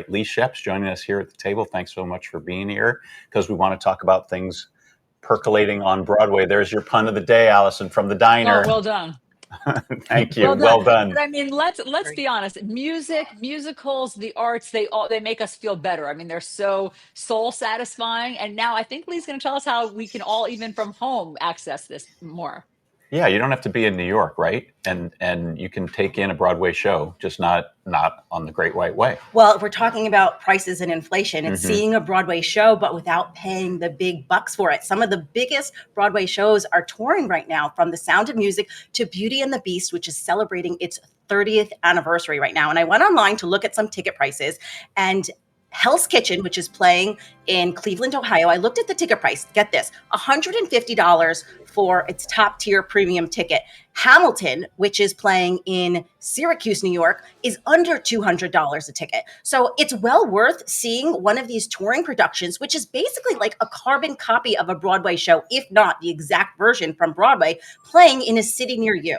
Leigh Scheps joining us here at the table. Thanks so much for being here, because we want to talk about things percolating on Broadway. There's your pun of the day, Allison, from the Oh, diner. well done. Thank you. Well done. Well done. But I mean, let's be honest. Musicals, the arts, they make us feel better. I mean, they're so soul satisfying. And now I think Lee's going to tell us how we can all, even from home, access this more. Yeah, you don't have to be in New York, right? And you can take in a Broadway show, just not on the Great White Way. Well, if we're talking about prices and inflation, it's Mhm. seeing a Broadway show, but without paying the big bucks for it. Some of the biggest Broadway shows are touring right now, from The Sound of Music to Beauty and the Beast, which is celebrating its 30th anniversary right now. And I went online to look at some ticket prices, and Hell's Kitchen, which is playing in Cleveland, Ohio, I looked at the ticket price. Get this, $150 for its top tier premium ticket. Hamilton, which is playing in Syracuse, New York, is under $200 a ticket. So it's well worth seeing one of these touring productions, which is basically like a carbon copy of a Broadway show, if not the exact version from Broadway, playing in a city near you.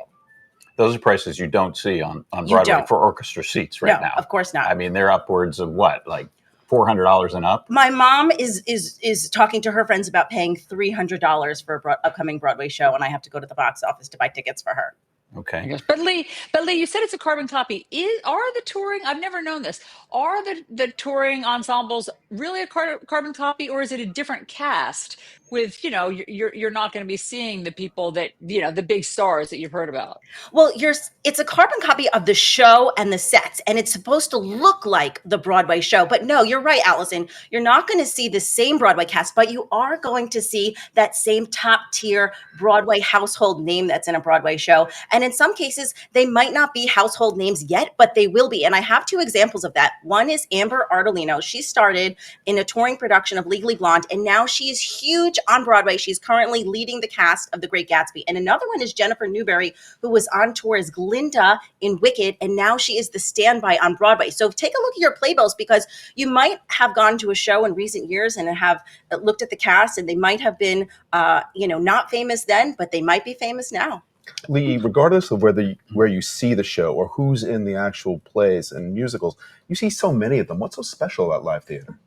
Those are prices you don't see on You Broadway don't. for orchestra seats right No, now. of course not. I mean, they're upwards of what, like $400 and up? My mom is talking to her friends about paying $300 for an upcoming Broadway show, and I have to go to the box office to buy tickets for her. Okay. Yes. But Lee, you said it's a carbon copy. Are the touring? I've never known this. Are the touring ensembles really a carbon copy, or is it a different cast? With you're not going to be seeing the people that the big stars that you've heard about. Well, it's a carbon copy of the show and the sets, and it's supposed to look like the Broadway show. But no, you're right, Allison. You're not going to see the same Broadway cast, but you are going to see that same top tier Broadway household name that's in a Broadway show. And in some cases, they might not be household names yet, but they will be. And I have two examples of that. One is Amber Ardolino. She started in a touring production of Legally Blonde, and now she's huge on Broadway. She's currently leading the cast of The Great Gatsby. And another one is Jennifer Newberry, who was on tour as Glinda in Wicked, and now she is the standby on Broadway. So take a look at your playbills, because you might have gone to a show in recent years and have looked at the cast, and they might have been, not famous then, but they might be famous now. Leigh, regardless of where you see the show or who's in the actual plays and musicals, you see so many of them. What's so special about live theater?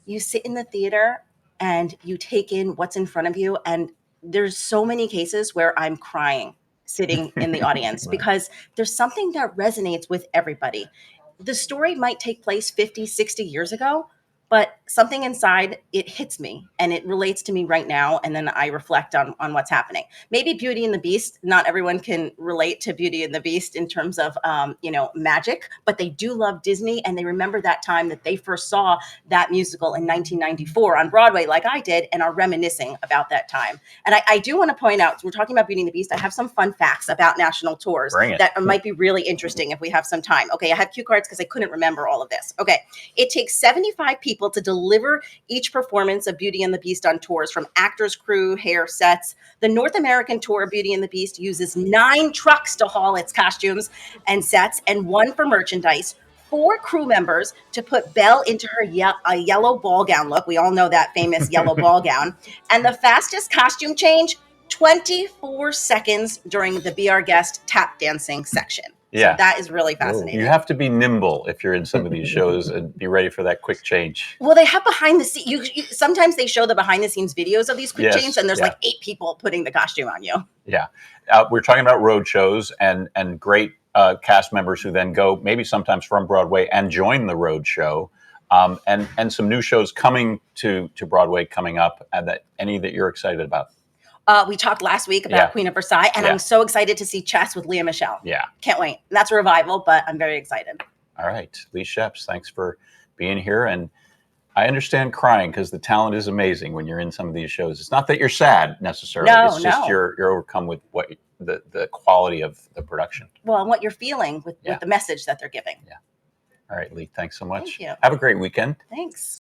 You sit in the theater and you take in what's in front of you, and there's so many cases where I'm crying sitting in the audience Right. because there's something that resonates with everybody. The story might take place 50, 60 years ago, but something inside it hits me and it relates to me right now. And then I reflect on what's happening. Maybe Beauty and the Beast, not everyone can relate to Beauty and the Beast in terms of, magic, but they do love Disney, and they remember that time that they first saw that musical in 1994 on Broadway, like I did, and are reminiscing about that time. And I do want to point out, we're talking about Beauty and the Beast. I have some fun facts about national tours that might be really interesting if we have some time. Okay, I have cue cards because I couldn't remember all of this. Okay, it takes 75 people to deliver each performance of Beauty and the Beast on tours, from actors, crew, hair, sets. The North American tour of Beauty and the Beast uses 9 trucks to haul its costumes and sets, and 1 for merchandise, 4 crew members to put Belle into her yellow ball gown look. We all know that famous yellow ball gown. And the fastest costume change, 24 seconds during the Be Our Guest tap dancing section. Yeah. So that is really fascinating. You have to be nimble if you're in some of these shows and be ready for that quick change. Well, they have behind the scenes. Sometimes they show the behind the scenes videos of these quick changes, and there's like 8 people putting the costume on you. Yeah. We're talking about road shows and great cast members who then go, maybe sometimes from Broadway, and join the road show. And some new shows coming to Broadway coming up, and any that you're excited about. We talked last week about Queen of Versailles, and I'm so excited to see Chess with Leah Michele. Yeah. Can't wait. That's a revival, but I'm very excited. All right. Leigh Scheps, thanks for being here. And I understand crying, because the talent is amazing when you're in some of these shows. It's not that you're sad necessarily. It's just you're overcome with what the quality of the production. Well, and what you're feeling with the message that they're giving. Yeah. All right, Leigh, thanks so much. Thank you. Have a great weekend. Thanks.